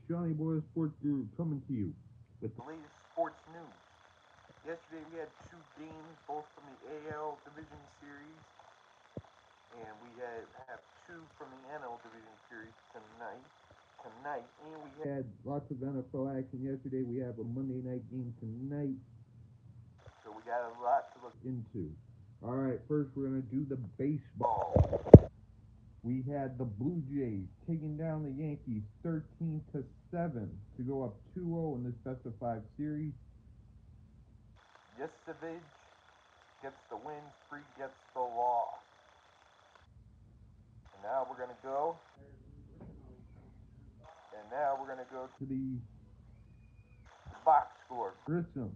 Johnny Boy Sports Guru coming to you with the latest sports news. Yesterday we had two games, both from the AL Division Series, and we have two from the NL Division Series tonight, and we had lots of NFL action yesterday. We have a Monday night game tonight, so we got a lot to look into. All right, first we're gonna do the baseball. We had the Blue Jays taking down the Yankees 13-7 to go up 2-0 in this best of five series. Yesevich gets the win, Free gets the loss. And now we're gonna go to the box score. Grissom,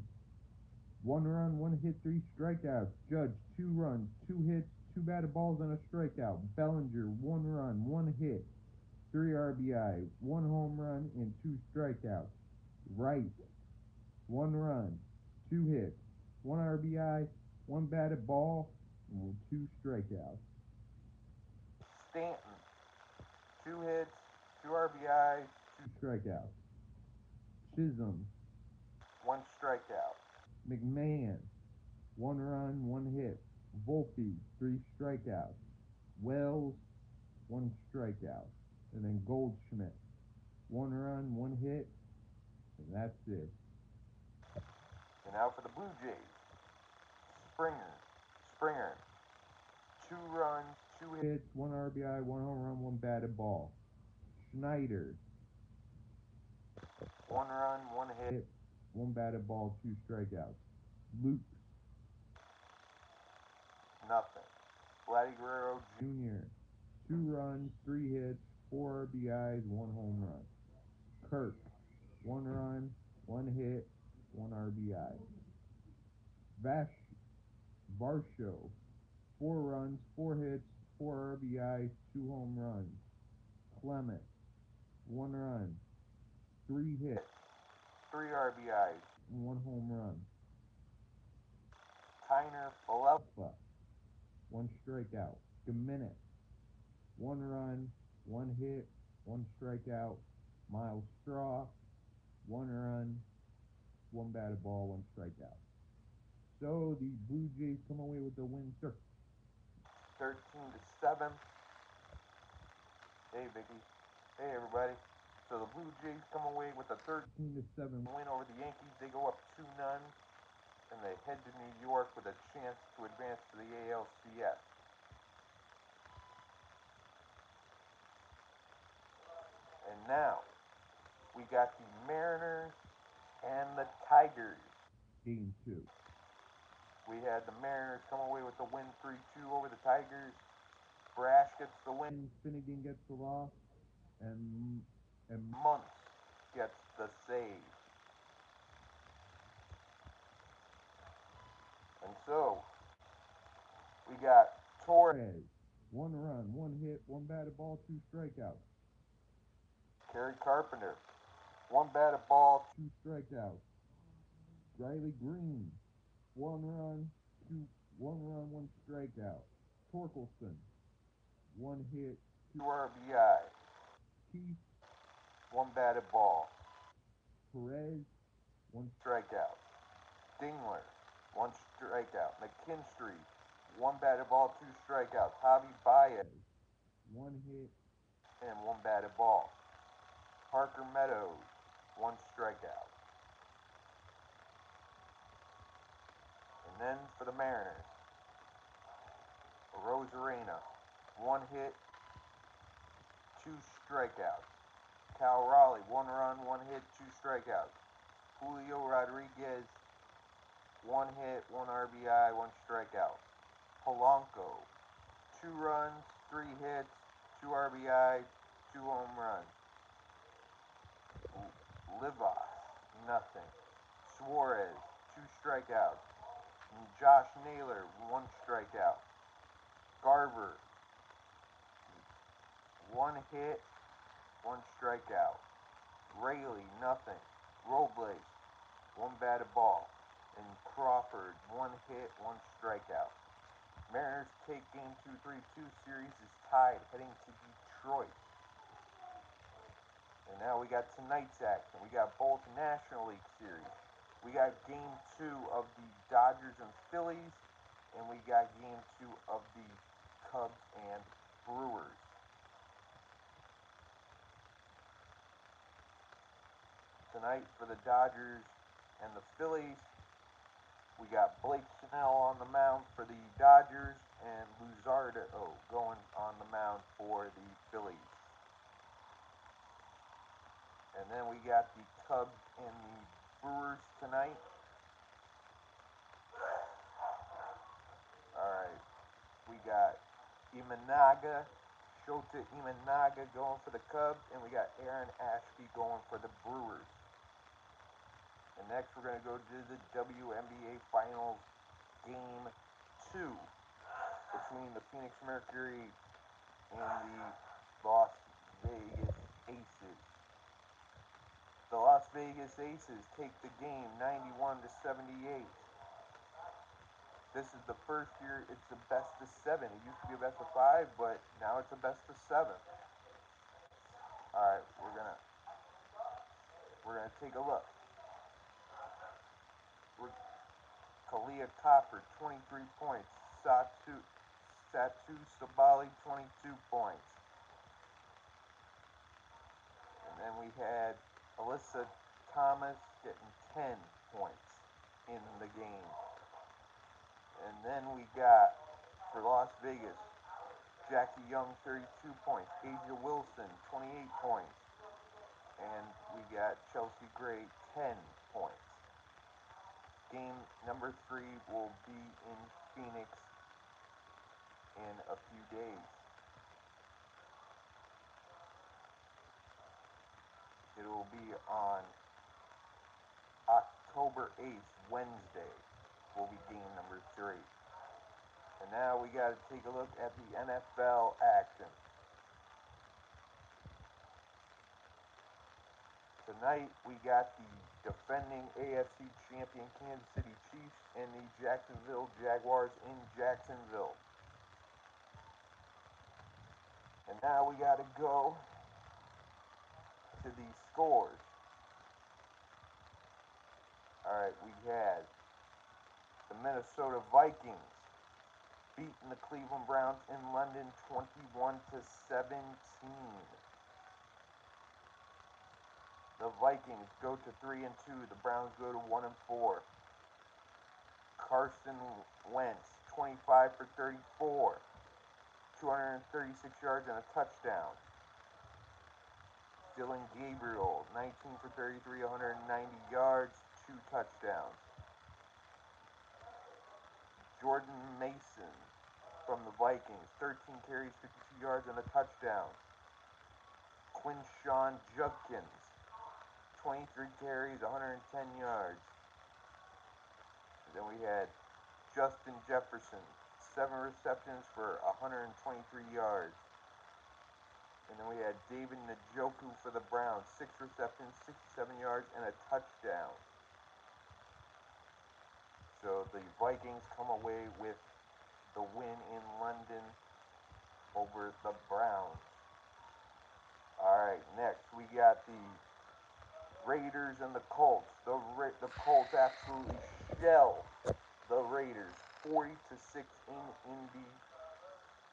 1 run, 1 hit, 3 strikeouts. Judge, 2 runs, 2 hits, 2 batted balls, and a strikeout. Bellinger, 1 run, 1 hit, 3 RBI, 1 home run, and 2 strikeouts. Wright, 1 run, 2 hits, 1 RBI, 1 batted ball, and 2 strikeouts. Stanton, 2 hits, 2 RBI, 2 strikeouts. Chisholm, 1 strikeout. McMahon, 1 run, 1 hit. Volpe, 3 strikeouts. Wells, 1 strikeout. And then Goldschmidt, 1 run, 1 hit, and that's it. And now for the Blue Jays. Springer, 2 runs, 2 hits, 1 RBI, 1 home run, 1 batted ball. Schneider, 1 run, 1 hit, 1 batted ball, 2 strikeouts. Luke, nothing. Vladdy Guerrero Jr., 2 runs, 3 hits, 4 RBIs, 1 home run. Kirk, 1 run, 1 hit, 1 RBI. Varsho, 4 runs, 4 hits, 4 RBIs, 2 home runs. Clement, 1 run, 3 hits, 3 RBIs, and 1 home run. Kiner Falefa, 1 strikeout. Dominic, 1 run, 1 hit, 1 strikeout. Miles Straw, 1 run, 1 batted ball, 1 strikeout. So the Blue Jays come away with the win, sir. 13-7. Hey, Vicky. Hey, everybody. So the Blue Jays come away with a 13-7 win over the Yankees. They go up 2-0, and they head to New York with a chance to advance to the ALCS. And now we got the Mariners and the Tigers. Game 2. We had the Mariners come away with the win 3-2 over the Tigers. Brash gets the win, Finnegan gets the loss, and Muntz gets the save. And so we got Torres, 1 run, 1 hit, 1 batted ball, 2 strikeouts. Kerry Carpenter, 1 batted ball, 2 strikeouts. Riley Green, 1 run, 1 strikeout. Torkelson, 1 hit, 2 RBI. Keith, 1 batted ball. Perez, 1 strikeout. Dingler, 1 strikeout. McKinstry, 1 batted ball, 2 strikeouts. Javi Baez, 1 hit, and 1 batted ball. Parker Meadows, 1 strikeout. And then for the Mariners, Rosarena, 1 hit, 2 strikeouts. Cal Raleigh, 1 run, 1 hit, 2 strikeouts. Julio Rodriguez, 1 hit, 1 RBI, 1 strikeout. Polanco, 2 runs, 3 hits, 2 RBI, 2 home runs. Livas, nothing. Suarez, 2 strikeouts. And Josh Naylor, 1 strikeout. Garver, 1 hit, 1 strikeout. Rayleigh, nothing. Robles, 1 batted ball. And Crawford, 1 hit, 1 strikeout. Mariners take game 2, 3-2. Series is tied, heading to Detroit. And now we got tonight's action. We got both National League Series. We got game 2 of the Dodgers and Phillies, and we got game 2 of the Cubs and Brewers. Tonight for the Dodgers and the Phillies, we got Blake Snell on the mound for the Dodgers and Luzardo going on the mound for the Phillies. And then we got the Cubs and the Brewers tonight. Alright, we got Shota Imanaga going for the Cubs, and we got Aaron Ashby going for the Brewers. And next we're going to go to the WNBA Finals Game 2 between the Phoenix Mercury and the Las Vegas Aces. The Las Vegas Aces take the game 91-78. This is the first year it's a best of 7. It used to be a best of 5, but now it's a best of 7. Alright, we're gonna take a look. Kalia Copper, 23 points. Satu Sabali, 22 points. And then we had Alyssa Thomas getting 10 points in the game. And then we got, for Las Vegas, Jackie Young, 32 points. Asia Wilson, 28 points. And we got Chelsea Gray, 10 points. Game number 3 will be in Phoenix in a few days. It will be on October 8th, Wednesday, will be game number 3. And now we got to take a look at the NFL action. Tonight we got the defending AFC champion Kansas City Chiefs and the Jacksonville Jaguars in Jacksonville. And now we got to go to the scores. Alright, we had the Minnesota Vikings beating the Cleveland Browns in London 21-17. The Vikings go to 3-2. The Browns go to 1-4. Carson Wentz, 25 for 34, 236 yards and a touchdown. Dylan Gabriel, 19 for 33, 190 yards, 2 touchdowns. Jordan Mason from the Vikings, 13 carries, 52 yards and a touchdown. Quinshawn Judkins, 23 carries, 110 yards. And then we had Justin Jefferson, 7 receptions for 123 yards. And then we had David Njoku for the Browns, 6 receptions, 67 yards, and a touchdown. So the Vikings come away with the win in London over the Browns. Alright, next we got the Raiders and the Colts. The Colts absolutely shell the Raiders 40-6 in Indy.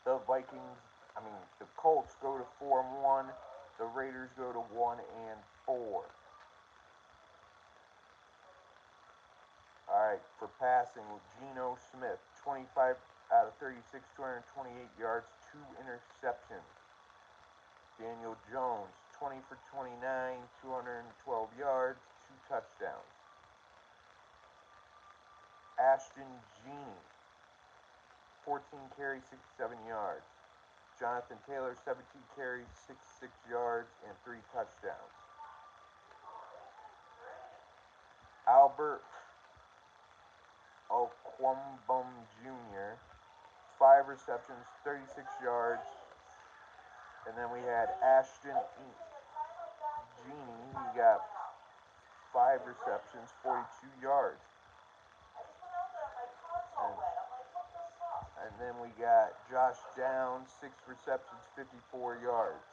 The Colts go to 4-1. The Raiders go to 1-4. Alright, for passing, Geno Smith, 25 out of 36, 228 yards, 2 interceptions. Daniel Jones, 20 for 29, 212 yards, 2 touchdowns. Ashton Genie, 14 carries, 67 yards. Jonathan Taylor, 17 carries, 66 yards, and 3 touchdowns. Albert Okwuegbunam Jr., 5 receptions, 36 yards. And then we had Ashton Genie, he got 5 receptions, 42 yards. And then we got Josh Downs, 6 receptions, 54 yards.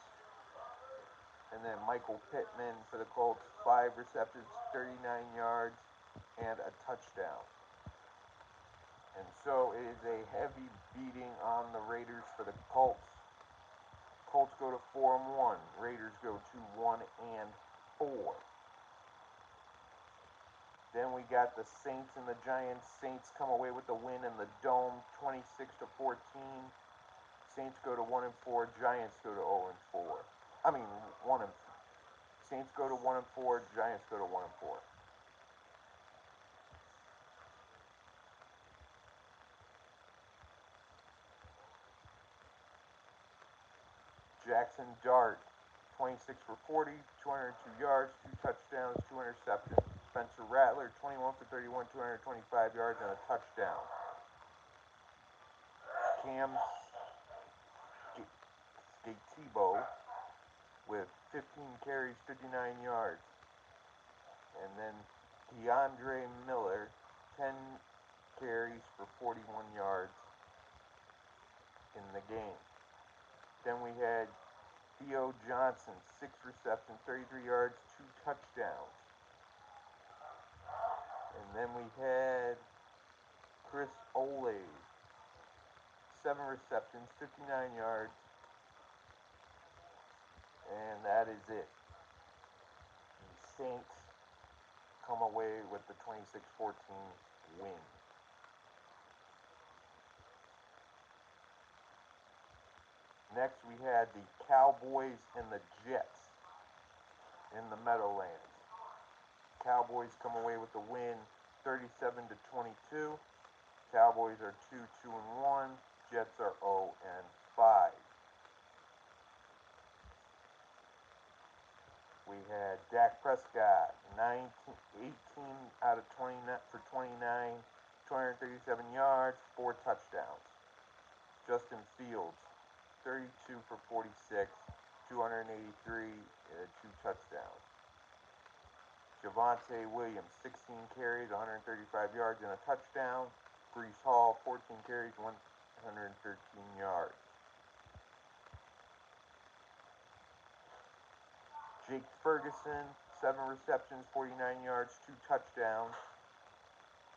And then Michael Pittman for the Colts, 5 receptions, 39 yards, and a touchdown. And so it is a heavy beating on the Raiders for the Colts. Colts go to 4-1. Raiders go to 1-4. Then we got the Saints and the Giants. Saints come away with the win in the Dome, 26-14. Saints go to 1-4. Giants go to 0-4. I mean 1 and Saints go to 1-4. Giants go to 1-4. Jackson Dart, 26 for 40, 202 yards, 2 touchdowns, 2 interceptions. Spencer Rattler, 21 for 31, 225 yards, and a touchdown. Cam Skatebo with 15 carries, 59 yards. And then DeAndre Miller, 10 carries for 41 yards in the game. Then we had Theo Johnson, 6 receptions, 33 yards, 2 touchdowns. And then we had Chris Olave, 7 receptions, 59 yards, and that is it. The Saints come away with the 26-14 win. Next, we had the Cowboys and the Jets in the Meadowlands. Cowboys come away with the win, 37-22. Cowboys are 2-2-1. Jets are 0-5. We had Dak Prescott, 18 out of 29 for 29, 237 yards, 4 touchdowns. Justin Fields, 32 for 46, 283, 2 touchdowns. Javonte Williams, 16 carries, 135 yards, and a touchdown. Breece Hall, 14 carries, 113 yards. Jake Ferguson, 7 receptions, 49 yards, 2 touchdowns.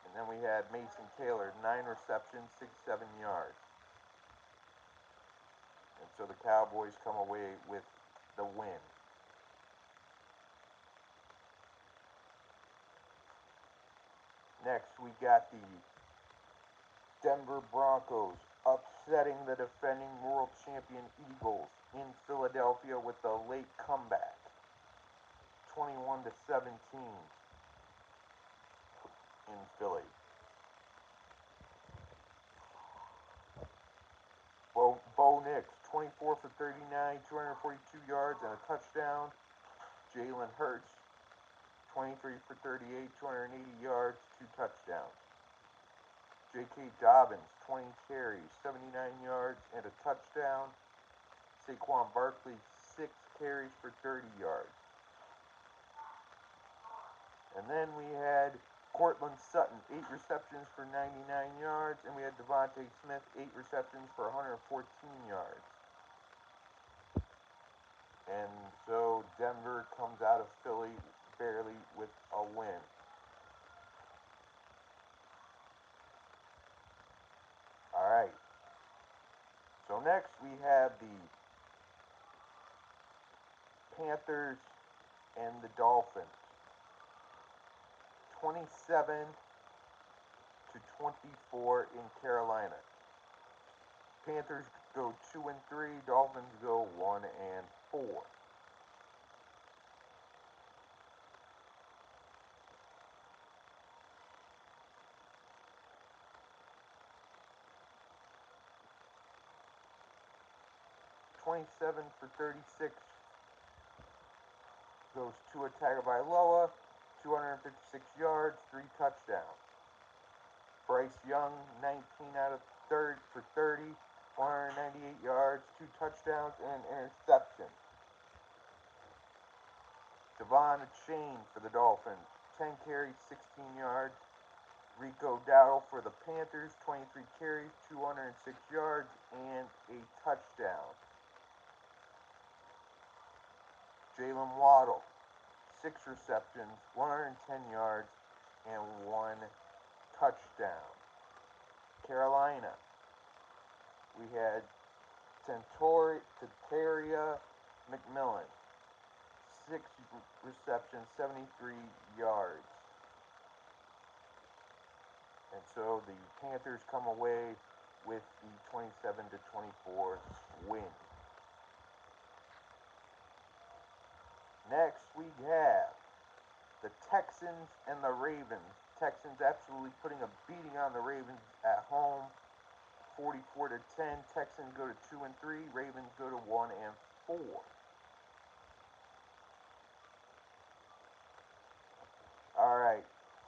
And then we had Mason Taylor, 9 receptions, 67 yards. And so the Cowboys come away with the win. Next, we got the Denver Broncos upsetting the defending world champion Eagles in Philadelphia with the late comeback, 21-17 in Philly. Bo Nix, 24 for 39, 242 yards, and a touchdown. Jalen Hurts, 23 for 38, 280 yards, 2 touchdowns. J.K. Dobbins, 20 carries, 79 yards, and a touchdown. Saquon Barkley, 6 carries for 30 yards. And then we had Courtland Sutton, 8 receptions for 99 yards, and we had Devontae Smith, 8 receptions for 114 yards. And so Denver comes out of Philly barely with a win. Alright. So next we have the Panthers and the Dolphins. 27-24 in Carolina. Panthers go 2-3, Dolphins go 1-4. "27 for 36 goes to Tagovailoa, 256 yards, 3 touchdowns. Bryce Young, 19 out of 30 for 30, 198 yards, 2 touchdowns, and an interception. Devon Achane for the Dolphins, 10 carries, 16 yards. Rico Dowdle for the Panthers, 23 carries, 206 yards, and a touchdown. Jalen Waddle, 6 receptions, 110 yards, and 1 touchdown. Carolina, we had Tataria McMillan, 6 receptions, 73 yards. And so the Panthers come away with the 27-24 win. Next, we have the Texans and the Ravens. Texans absolutely putting a beating on the Ravens at home, 44-10. Texans go to 2-3. Ravens go to 1-4. All right.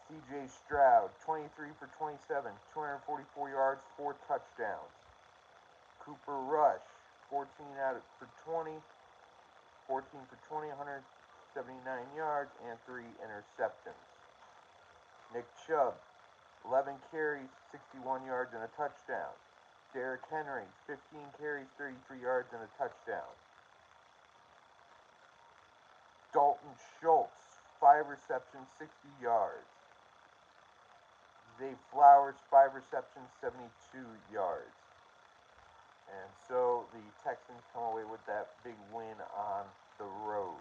C.J. Stroud, 23 for 27, 244 yards, 4 touchdowns. Cooper Rush, 14 for 20, 179 yards, and 3 interceptions. Nick Chubb, 11 carries, 61 yards, and a touchdown. Derrick Henry, 15 carries, 33 yards, and a touchdown. Dalton Schultz, 5 receptions, 60 yards. Zay Flowers, 5 receptions, 72 yards. And so the Texans come away with that big win on the road.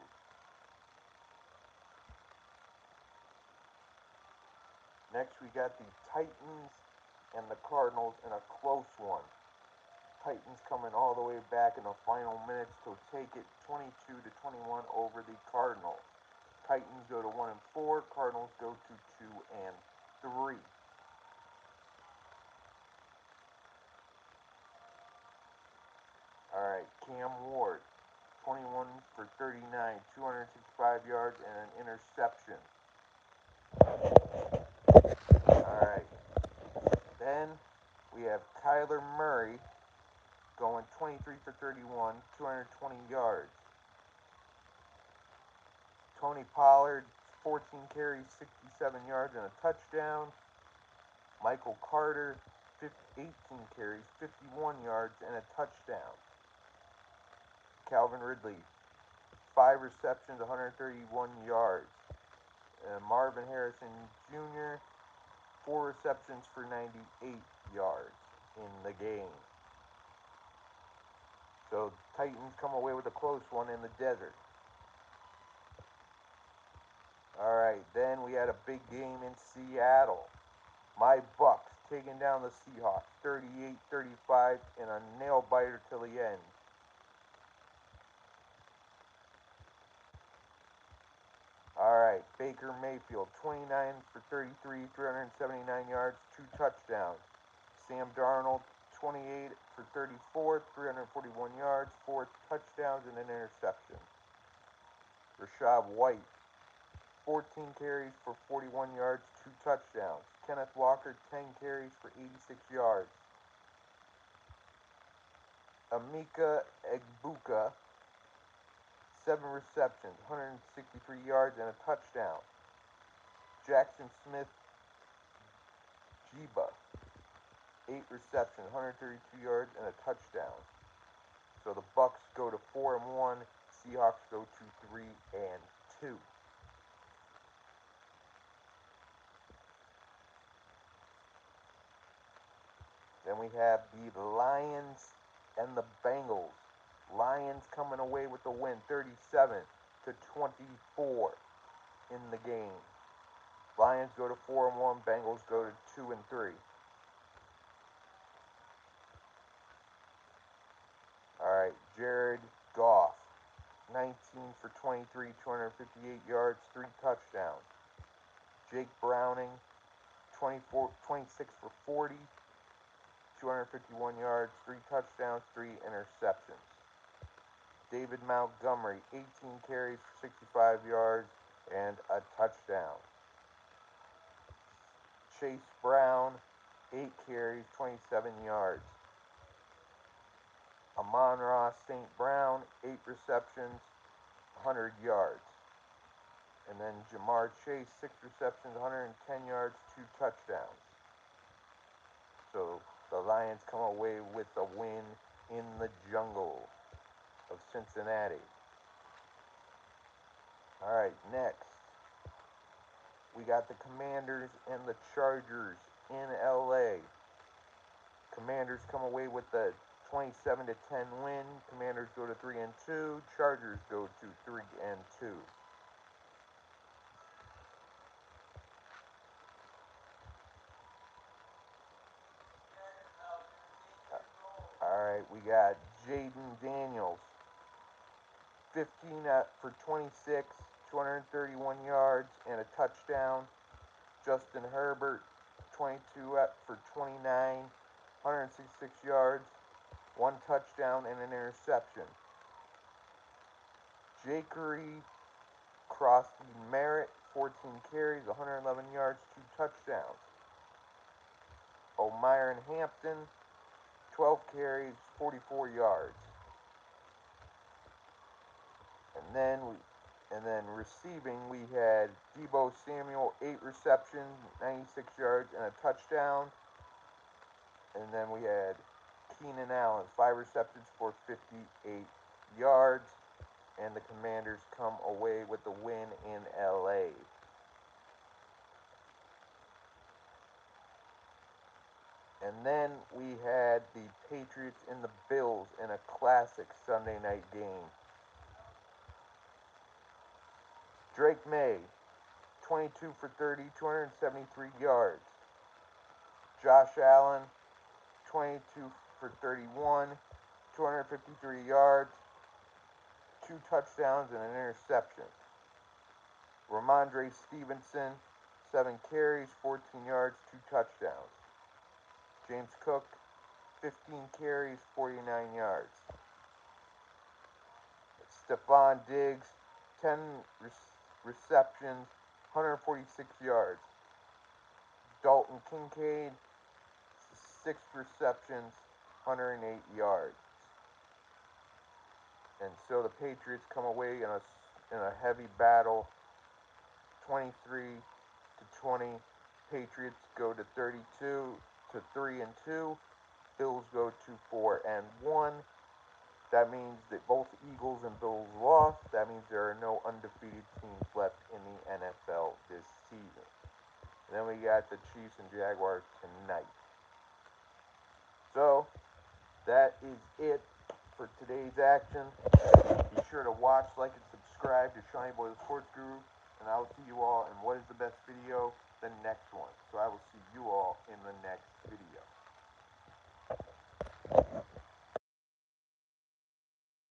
Next, we got the Titans and the Cardinals in a close one. Titans coming all the way back in the final minutes to take it 22-21 over the Cardinals. Titans go to 1-4, Cardinals go to 2-3. All right, Cam Ward, 21 for 39, 265 yards, and an interception. All right. Then we have Kyler Murray going 23 for 31, 220 yards. Tony Pollard, 14 carries, 67 yards, and a touchdown. Michael Carter, 18 carries, 51 yards, and a touchdown. Calvin Ridley, 5 receptions, 131 yards. Marvin Harrison Jr., 4 receptions for 98 yards in the game. So Titans come away with a close one in the desert. All right, then we had a big game in Seattle. My Bucks taking down the Seahawks 38-35 in a nail biter till the end. All right, Baker Mayfield, 29 for 33, 379 yards, 2 touchdowns. Sam Darnold, 28 for 34, 341 yards, 4 touchdowns, and an interception. Rachaad White, 14 carries for 41 yards, 2 touchdowns. Kenneth Walker, 10 carries for 86 yards. Emeka Egbuka, 7 receptions, 163 yards, and a touchdown. Jackson Smith Jiba, 8 receptions, 132 yards, and a touchdown. So the Bucks go to 4-1. Seahawks go to 3-2. Then we have the Lions and the Bengals. Lions coming away with the win, 37-24 in the game. Lions go to 4-1. Bengals go to 2-3. All right, Jared Goff, 19 for 23, 258 yards, 3 touchdowns. Jake Browning, 26 for 40, 251 yards, 3 touchdowns, 3 interceptions. David Montgomery, 18 carries for 65 yards and a touchdown. Chase Brown, 8 carries, 27 yards. Amon-Ra St. Brown, 8 receptions, 100 yards. And then Jamar Chase, 6 receptions, 110 yards, 2 touchdowns. So the Lions come away with a win in the jungle of Cincinnati. Alright, next. We got the Commanders and the Chargers in LA. Commanders come away with the 27-10 win. Commanders go to 3-2. Chargers go to 3-2. Alright, we got Jaden Daniels, 15 for 26, 231 yards and a touchdown. Justin Herbert, 22 for 29, 166 yards, one touchdown and an interception. Jakery Crosby Merritt, 14 carries, 111 yards, 2 touchdowns. O'Myron Hampton, 12 carries, 44 yards. And then receiving, we had Deebo Samuel, 8 receptions, 96 yards, and a touchdown. And then we had Keenan Allen, 5 receptions for 58 yards. And the Commanders come away with the win in LA. And then we had the Patriots and the Bills in a classic Sunday night game. Drake May, 22 for 30, 273 yards. Josh Allen, 22 for 31, 253 yards, 2 touchdowns, and an interception. Ramondre Stevenson, 7 carries, 14 yards, 2 touchdowns. James Cook, 15 carries, 49 yards. Stephon Diggs, 10 receptions, 146 yards. Dalton Kincaid, 6 receptions, 108 yards. And so the Patriots come away in a heavy battle, 23-20. Patriots go to 3-2. Bills go to 4-1. That means that both Eagles and Bills lost. That means there are no undefeated teams left in the NFL this season. And then we got the Chiefs and Jaguars tonight. So, that is it for today's action. Be sure to watch, like, and subscribe to Shawnee Boy the Sports Guru. And I will see you all in What is the Best Video, the next one. So I will see you all in the next video.